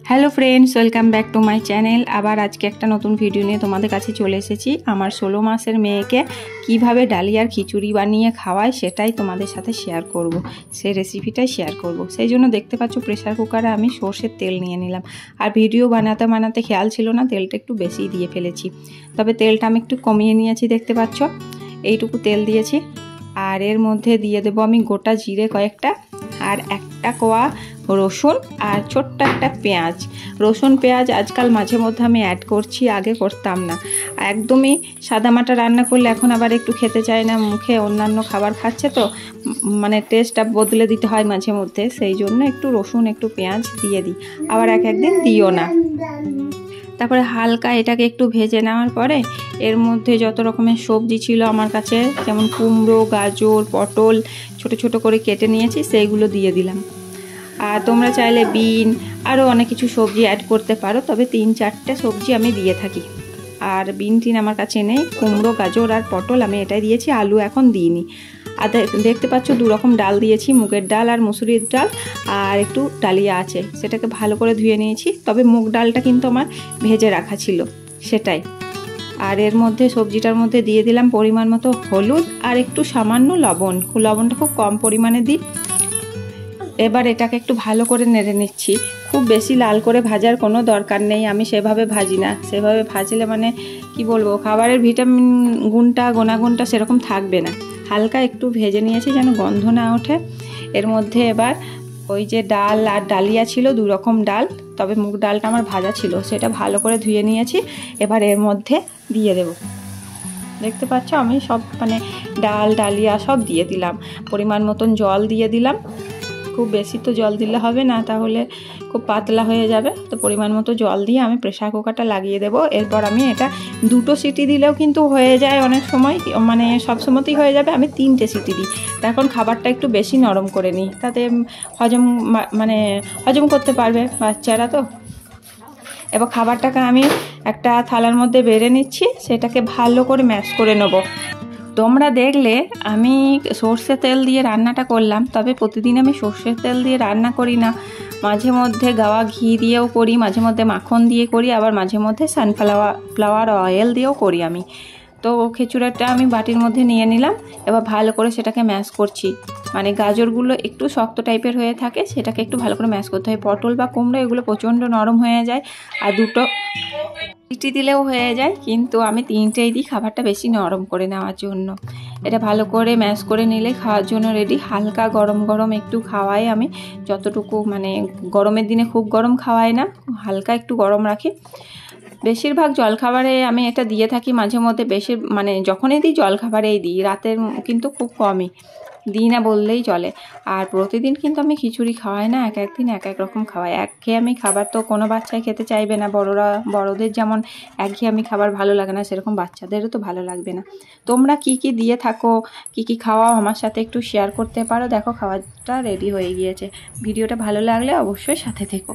Hello friends, welcome back to my channel. আবার আজকে একটা নতুন ভিডিও নিয়ে তোমাদের কাছে চলে এসেছি। আমার 16 মাসের মেয়েকে কিভাবে ডালিয়ার খিচুড়ি বানিয়ে খাওয়ায় সেটাই তোমাদের সাথে শেয়ার করব। সেই রেসিপিটাই শেয়ার করব। সেই জন্য দেখতে পাচ্ছ প্রেসার কুকারে আমি সর্ষের তেল নিয়ে নিলাম। আর ভিডিও বানাতে বানাতে খেয়াল ছিল না, তেলটা একটু বেশি দিয়ে ফেলেছি। তবে তেলটা আমি একটু কমিয়ে নিয়েছি, দেখতে পাচ্ছ এইটুকু তেল দিয়েছি। আর এর মধ্যে দিয়ে দেবো আমি গোটা জিরে কয়েকটা, আর একটা কোয়া রসুন, আর ছোট্ট একটা পেঁয়াজ। রসুন পেঁয়াজ আজকাল মাঝে মধ্যে আমি অ্যাড করছি, আগে করতাম না। একদমই সাদামাটা রান্না করলে এখন আবার একটু খেতে চায় না, মুখে অন্যান্য খাবার খাচ্ছে তো মানে টেস্টটা বদলে দিতে হয় মাঝে মধ্যে, সেই জন্য একটু রসুন একটু পেঁয়াজ দিয়ে দিই, আবার এক একদিন দিও না। তারপরে হালকা এটাকে একটু ভেজে নেওয়ার পরে এর মধ্যে যত রকমের সবজি ছিল আমার কাছে, যেমন কুমড়ো, গাজর, পটল ছোট ছোট করে কেটে নিয়েছি, সেইগুলো দিয়ে দিলাম। আর তোমরা চাইলে বিন আরও অনেক কিছু সবজি অ্যাড করতে পারো, তবে 3-4টে সবজি আমি দিয়ে থাকি। আর বিন টিন আমার কাছে নেই, কুমড়ো, গাজর আর পটল আমি এটাই দিয়েছি, আলু এখন দিইনি। আর দেখতে পাচ্ছ 2 রকম ডাল দিয়েছি, মুগের ডাল আর মুসুরির ডাল, আর একটু ডালিয়া আছে, সেটাকে ভালো করে ধুয়ে নিয়েছি। তবে মুগ ডালটা কিন্তু আমার ভেজে রাখা ছিল, সেটাই। আর এর মধ্যে সবজিটার মধ্যে দিয়ে দিলাম পরিমাণ মতো হলুদ আর একটু সামান্য লবণ। লবণটা খুব কম পরিমাণে দিই। এবার এটাকে একটু ভালো করে নেড়ে নিচ্ছি। খুব বেশি লাল করে ভাজার কোনো দরকার নেই, আমি সেভাবে ভাজি না। সেভাবে ভাজলে মানে কি বলবো, খাবারের ভিটামিন গুণাগুণটা সেরকম থাকবে না। হালকা একটু ভেজে নিয়েছি যেন গন্ধ না ওঠে। এর মধ্যে এবার ওই যে ডাল আর ডালিয়া ছিল, 2 রকম ডাল, তবে মুগ ডালটা আমার ভাজা ছিল, সেটা ভালো করে ধুয়ে নিয়েছি। এবার এর মধ্যে দিয়ে দেব। দেখতে পাচ্ছ আমি সব মানে ডাল ডালিয়া সব দিয়ে দিলাম। পরিমাণ মতন জল দিয়ে দিলাম। খুব বেশি তো জল দিলে হবে না, তাহলে খুব পাতলা হয়ে যাবে। তো পরিমাণ মতো জল দিয়ে আমি প্রেসার কুকারটা লাগিয়ে দেবো। এরপর আমি এটা 2টো সিটি দিলেও কিন্তু হয়ে যায় অনেক সময়, মানে সব সময়তেই হয়ে যাবে। আমি 3টে সিটি দিই, তখন খাবারটা একটু বেশি নরম করে নিই, তাতে হজম করতে পারবে বাচ্চারা তো। এবার খাবারটাকে আমি একটা থালার মধ্যে বেড়ে নিচ্ছি, সেটাকে ভালো করে ম্যাশ করে নেব। তোমরা দেখলে আমি সর্ষে তেল দিয়ে রান্নাটা করলাম, তবে প্রতিদিন আমি সর্ষের তেল দিয়ে রান্না করি না। মাঝে মধ্যে গাওয়া ঘি দিয়েও করি, মাঝে মধ্যে মাখন দিয়ে করি, আবার মাঝে মধ্যে সানফ্লাওয়ার অয়েল দিয়েও করি আমি। তো খিচুড়িটা আমি বাটির মধ্যে নিয়ে নিলাম। এবার ভালো করে সেটাকে ম্যাশ করছি। মানে গাজরগুলো একটু শক্ত টাইপের হয়ে থাকে, সেটাকে একটু ভালো করে ম্যাশ করতে হয়। পটল বা কুমড়ো এগুলো প্রচণ্ড নরম হয়ে যায়, আর 2টো সিটি দিলেও হয়ে যায়, কিন্তু আমি 3টেই দিই খাবারটা বেশি নরম করে নেওয়ার জন্য। এটা ভালো করে ম্যাশ করে নিলে খাওয়ার জন্য রেডি। হালকা গরম গরম একটু খাওয়াই আমি, যতটুকু মানে গরমের দিনে খুব গরম খাওয়াই না, হালকা একটু গরম রাখি। বেশিরভাগ জলখাবারে আমি এটা দিয়ে থাকি, মাঝে মধ্যে বেশি মানে যখনই দিই জলখাবারেই দিই, রাতের কিন্তু খুব কমই দিই না বললেই চলে। আর প্রতিদিন কিন্তু আমি খিচুড়ি খাওয়াই না, এক একদিন এক এক রকম খাওয়াই। একঘেয়েমি খাবার তো কোনো বাচ্চাই খেতে চাইবে না। বড়দের যেমন একঘেয়েমি খাবার ভালো লাগে না, সেরকম বাচ্চাদেরও তো ভালো লাগবে না। তোমরা কি কি দিয়ে থাকো, কি কি খাওয়াও আমার সাথে একটু শেয়ার করতে পারো। দেখো খাবারটা রেডি হয়ে গিয়েছে। ভিডিওটা ভালো লাগলে অবশ্যই সাথে থেকো।